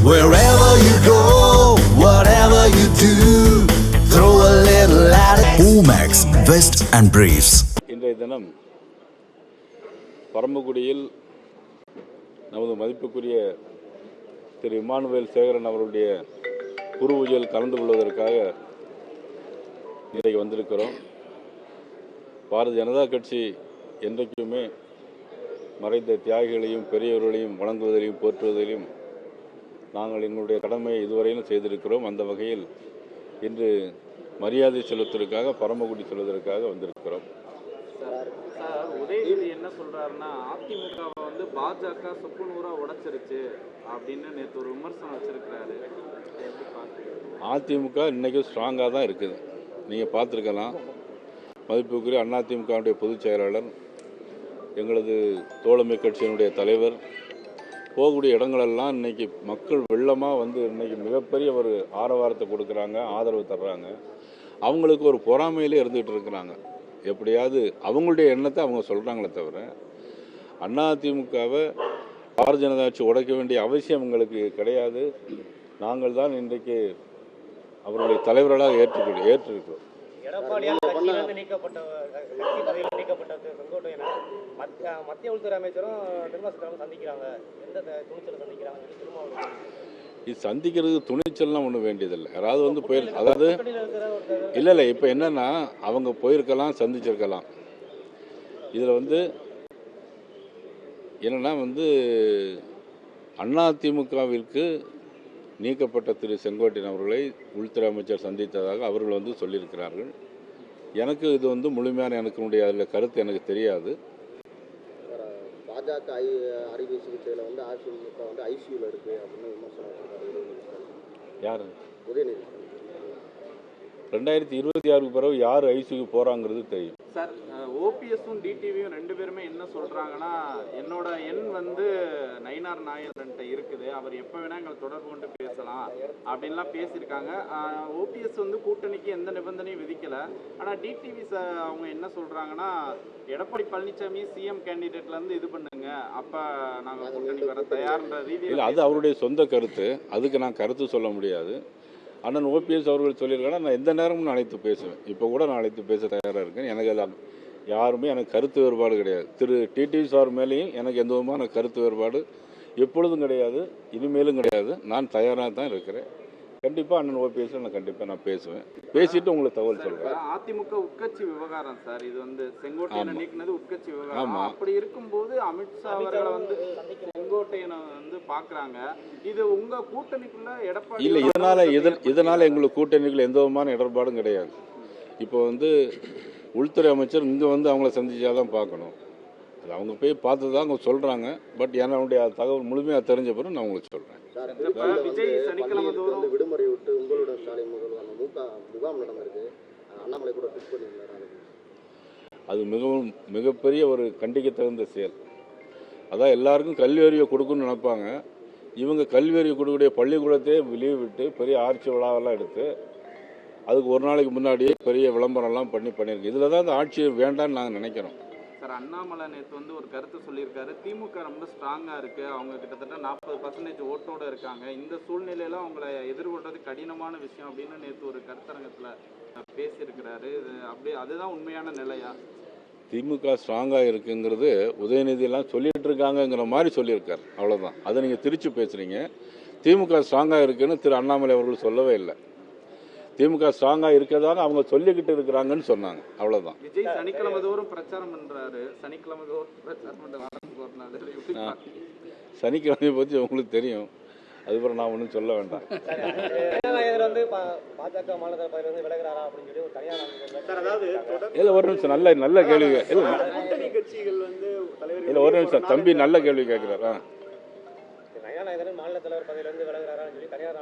Wherever you go, whatever you do, throw a little at it. Omax, Vest and Briefs. இன்றைய தினம் பரமக்குடியில் நமது மதிப்புக்குரிய திரு இமானுவேல் சேகரன் அவருடைய குரு பூஜையில் கலந்து கொள்வதற்காக இன்றைக்கு வந்திருக்கிறோம். பாரதிய ஜனதா கட்சி என்றைக்குமே மறைந்த தியாகிகளையும் பெரியவர்களையும் வணங்குவதிலையும் போற்றுவதிலும் நாங்கள் எங்களுடைய கடமையை இதுவரையிலும் செய்திருக்கிறோம். அந்த வகையில் இன்று மரியாதை செலுத்துவதற்காக பரமக்குடி செல்வதற்காக வந்திருக்கிறோம். சார், உதயநிதி என்ன சொல்றாருன்னா, அதிமுகவை வந்து பாஜக சொப்பு நூறா உடைச்சிருச்சு அப்படின்னு நேற்று ஒரு விமர்சனம் வச்சிருக்கிறாரு. அதிமுக இன்றைக்கும் ஸ்ட்ராங்காக தான் இருக்குது. நீங்கள் பார்த்துருக்கலாம். மதிப்புக்குரிய அதிமுகவுடைய பொதுச் செயலாளர், எங்களது தோழமை கட்சியினுடைய தலைவர் போகக்கூடிய இடங்களெல்லாம் இன்றைக்கி மக்கள் வெள்ளமாக வந்து இன்றைக்கி மிகப்பெரிய ஒரு ஆரவாரத்தை கொடுக்குறாங்க, ஆதரவு தர்றாங்க. அவங்களுக்கு ஒரு பொறாமையிலே இருந்துகிட்டு இருக்கிறாங்க. எப்படியாவது அவங்களுடைய எண்ணத்தை அவங்க சொல்கிறாங்களே தவிர அதிமுகவை பாரதிய ஜனதா கட்சி உடைக்க வேண்டிய அவசியம் எங்களுக்கு கிடையாது. நாங்கள் தான் இன்றைக்கு அவருடைய தலைவர்களாக ஏற்றிருக்கிறோம். எடப்பாடியால் கட்சியிலிருந்து நீக்கப்பட்ட செங்கோட்டையனை மத்திய உள்துறை அமைச்சரும் நிர்மலா சீதாராமன் சந்திக்கிறாங்க. எந்த துணிச்சலை சந்திக்கிறாங்க? இது சந்திக்கிறது துணிச்சல்லாம் ஒன்றும் வேண்டியதில்லை. யாராவது வந்து அதாவது இல்லை இப்போ என்னன்னா, அவங்க போயிருக்கலாம், சந்திச்சிருக்கலாம். இதில் வந்து என்னன்னா வந்து அதிமுகவிற்கு நீக்கப்பட்ட திரு செங்கோட்டையன் அவர்களை உள்துறை அமைச்சர் சந்தித்ததாக அவர்கள் வந்து சொல்லியிருக்கிறார்கள். எனக்கு இது வந்து முழுமையான அதில் கருத்து எனக்கு தெரியாது. பாஜக அறுவை சிகிச்சையில் வந்து அதிமுக வந்து ஐசியூவில் இருக்குது அப்படின்னு விமர்சனம் யார்? உதயநிதி 2026 பிறகு யார் ஐசியூக்கு போகிறாங்கிறது தெரியும். சார், ஓபிஎஸும் டிடிவியும் ரெண்டு பேருமே என்ன சொல்றாங்கன்னா, என்னோட எண் வந்து நயினார் நாயர்கிட்ட இருக்குது, அவர் எப்போ வேணா எங்களை தொடர்பு கொண்டு பேசலாம் அப்படின்லாம் பேசியிருக்காங்க. ஓபிஎஸ் வந்து கூட்டணிக்கு எந்த நிபந்தனையும் விதிக்கல. ஆனால் டிடிவி அவங்க என்ன சொல்றாங்கன்னா, எடப்பாடி பழனிசாமி சிஎம் கேண்டிடேட்ல இருந்து இது பண்ணுங்க, அப்ப நாங்கள் கூட்டணி வர தயார்ன்ற ரீதியில். அது அவருடைய சொந்த கருத்து, அதுக்கு நான் கருத்து சொல்ல முடியாது. அண்ணன் ஓபிஎஸ் அவர்கள் சொல்லியிருக்காங்கன்னா, நான் எந்த நேரமும் நான் அழைத்து பேசுவேன். இப்போ கூட நான் அழைத்து பேச தயாராக இருக்கேன். எனக்கு எல்லாம் யாருமே எனக்கு கருத்து வேறுபாடு கிடையாது. திரு டிடிவி சார் மேலேயும் எனக்கு எந்த விதமான கருத்து வேறுபாடு எப்பொழுதும் கிடையாது, இனிமேலும் கிடையாது. நான் தயாராக தான் இருக்கிறேன். கண்டிப்பாக அண்ணன் ஓபிஎஸ் நான் பேசுவேன். பேசிட்டு உங்களுக்கு தகவல் சொல்கிறேன். அதிமுக உட்கட்சி விவகாரம் சார், இது வந்து செங்கோட்டையனை நீக்கினது உட்கட்சி விவகாரம். அப்படி இருக்கும்போது அமித்ஷா அவர்களை வந்து செங்கோட்டையனை வந்து பார்க்குறாங்க. இது உங்க கூட்டணிக்குள்ள எடப்பாடி இல்லை, இதனால் எங்களுக்கு கூட்டணிக்குள்ள எந்த விதமான இடர்பாடும் கிடையாது. இப்போ வந்து உள்துறை அமைச்சர் இங்கே வந்து அவங்கள சந்திச்சாதான் பார்க்கணும். அது அவங்க போய் பார்த்து தான் அவங்க சொல்கிறாங்க. பட் என்னுடைய தகவல் முழுமையாக தெரிஞ்ச பிறகு நான் உங்களுக்கு சொல்கிறேன். விஜய் சனிக்கிழமை தோறும் விடுமுறை விட்டு உங்களுடன் ஸ்டாலின் முகாம் நடந்திருக்கு. அண்ணாமலை கூட ஃபிக்ஸ் பண்ணியிருந்தாரு. அது மிகப்பெரிய ஒரு கண்டிக்க தகுந்த செயல். அதான் எல்லாருக்கும் கல்வி அறிவை கொடுக்கணும்னு நினைப்பாங்க. இவங்க கல்வி அறிவு கொடுக்கக்கூடிய பள்ளிக்கூடத்தையே லீவ் விட்டு பெரிய ஆட்சி விழாவெல்லாம் எடுத்து அதுக்கு ஒரு நாளைக்கு முன்னாடியே பெரிய விளம்பரம்லாம் பண்ணியிருக்கு. இதில் தான் அந்த ஆட்சி வேண்டான்னு நாங்கள் நினைக்கிறோம். சார், அண்ணாமலை நேற்று வந்து ஒரு கருத்து சொல்லியிருக்காரு, திமுக ரொம்ப ஸ்ட்ராங்காக இருக்குது, அவங்க கிட்டத்தட்ட 40% ஓட்டோட இருக்காங்க, இந்த சூழ்நிலையில் அவங்கள எதிர்கொள்றது கடினமான விஷயம் அப்படின்னு நேற்று ஒரு கருத்தரங்கத்தில் பேசியிருக்கிறாரு. அதுதான் உண்மையான நிலையா? திமுக ஸ்ட்ராங்காக இருக்குங்கிறது உதயநிதியெல்லாம் சொல்லிட்டு இருக்காங்கங்கிற மாதிரி சொல்லியிருக்காரு. அவ்வளோதான். அதை நீங்கள் திருச்சி பேசுகிறீங்க. திமுக ஸ்ட்ராங்காக இருக்குன்னு திரு அண்ணாமலை அவர்கள் சொல்லவே இல்லை. திமுக ஸ்ட்ராங்காக இருக்கிறதாக அவங்க சொல்லிக்கிட்டு இருக்கிறாங்கன்னு சொன்னாங்க. அவ்வளோதான். விஜய் சனிக்கிழமை தோறும் பிரச்சாரம் பண்ணுறாரு. சனிக்கிழமை தோறும் பிரச்சாரம் பண்ணுறாங்க. சனிக்கிழமையை பற்றி உங்களுக்கு தெரியும். அதுக்கப்புறம் நான் ஒன்றும் சொல்ல வேண்டாம். இல்லை, ஒரு நிமிஷம். நல்ல கேள்வி. இல்லை, ஒரு நிமிஷம் தம்பி, நல்ல கேள்வி கேட்குறாரா? மாநில தலைவர் பதவியிலிருந்து விலகிறாரா சொல்லி தனியார்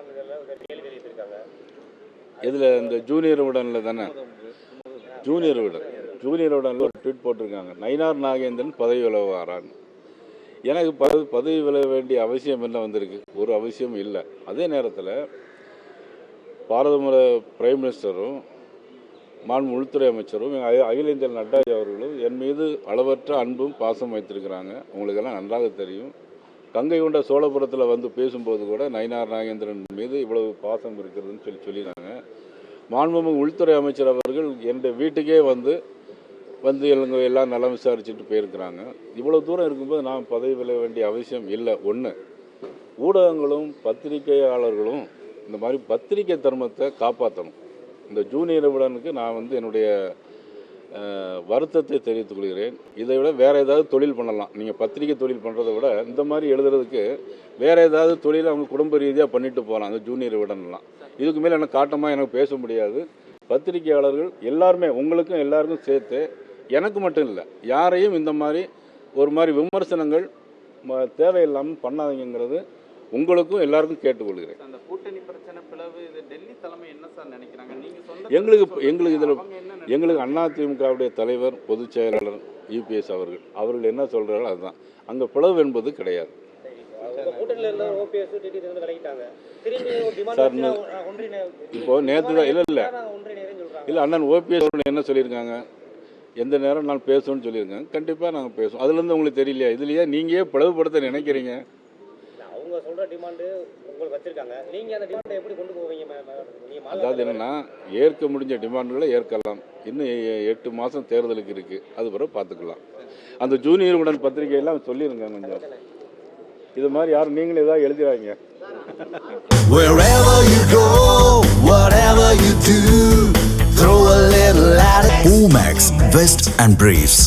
கேள்வி எழுப்பியிருக்காங்க. இதில் இந்த ஜூனியர் உடனில் தானே, ஜூனியர் உடனில் ஒரு ட்வீட் போட்டிருக்காங்க, நயினார் நாகேந்திரன் பதவி விலகுவாரான்னு. எனக்கு பதவி விலக வேண்டிய அவசியம் என்ன வந்திருக்கு? ஒரு அவசியம் இல்லை. அதே நேரத்தில் பாரத பிரைம் மினிஸ்டரும் மாண்பு உள்துறை அமைச்சரும் அகில இந்திய நட்டா அவர்களும் என் மீது அளவற்ற அன்பும் பாசம் வைத்திருக்கிறாங்க. உங்களுக்கெல்லாம் நன்றாக தெரியும். கங்கை கொண்ட சோழபுரத்தில் வந்து பேசும்போது கூட நயினார் நாகேந்திரன் மீது இவ்வளவு பாசம் இருக்கிறதுன்னு சொல்லியிருந்தாங்க. மாண்புமிகு உள்துறை அமைச்சர் அவர்கள் என்னுடைய வீட்டுக்கே வந்து எல்லாம் நலம் விசாரிச்சுட்டு போயிருக்கிறாங்க. இவ்வளோ தூரம் இருக்கும்போது நான் பதவி விலக வேண்டிய அவசியம் இல்லை. ஒன்று, ஊடகங்களும் பத்திரிகையாளர்களும் இந்த மாதிரி பத்திரிகை தர்மத்தை காப்பாற்றணும். இந்த ஜூனியர் நிபுணனுக்கு நான் என்னுடைய வருத்தத்தை தெரிவித்துக் கொள்கிறேன். இதை விட வேறு ஏதாவது தொழில் பண்ணலாம். நீங்கள் பத்திரிகை தொழில் பண்ணுறதை விட இந்த மாதிரி எழுதுறதுக்கு வேறு ஏதாவது தொழில் அவங்க குடும்ப ரீதியாக பண்ணிட்டு போகலாம். அந்த ஜூனியர் நிபுணன்லாம் இதுக்கு மேலே எனக்கு காட்டமாக எனக்கு பேச முடியாது. பத்திரிகையாளர்கள் எல்லாருமே, உங்களுக்கும் எல்லாருக்கும் சேர்த்து, எனக்கு மட்டும் இல்லை, யாரையும் இந்த மாதிரி ஒரு மாதிரி விமர்சனங்கள் தேவையில்லாமல் பண்ணாதீங்கிறது உங்களுக்கும் எல்லாருக்கும் கேட்டுக்கொள்கிறேன். அந்த கூட்டணி பிரச்சனை பிளவு இது டெல்லி தலைமை என்ன சார் நினைக்கிறாங்க? நீங்க சொந்த எங்களுக்கு அதிமுகவுடைய தலைவர் பொதுச் செயலாளர் UPS அவர்கள் என்ன சொல்றாங்களோ அதுதான். அங்கே பிளவு என்பது கிடையாது. சார் இப்போ நேற்று தான் இல்லை அண்ணன் OPS என்ன சொல்லியிருக்காங்க, எந்த நேரம் நான் பேசணும்னு சொல்லியிருக்காங்க. கண்டிப்பாக நாங்கள் பேசுவோம். அதுலேருந்து உங்களுக்கு தெரியலையா? இதுலையே நீங்கள் பிளவுபடுத்த நினைக்கிறீங்க. அதாவது என்னன்னா, ஏற்க முடிஞ்ச டிமாண்டுகளை ஏற்கலாம். இன்னும் 8 மாதம் தேர்தலுக்கு இருக்கு, அது பிறகு பார்த்துக்கலாம். அந்த ஜூனியர் உடன் பத்திரிகையெல்லாம் சொல்லிருங்க கொஞ்சம். இது மாதிரி யாரும் நீங்களும் ஏதாவது எழுதிறாங்க. Wherever you go, whatever you do, throw a little at it. Omax, Vest and Briefs.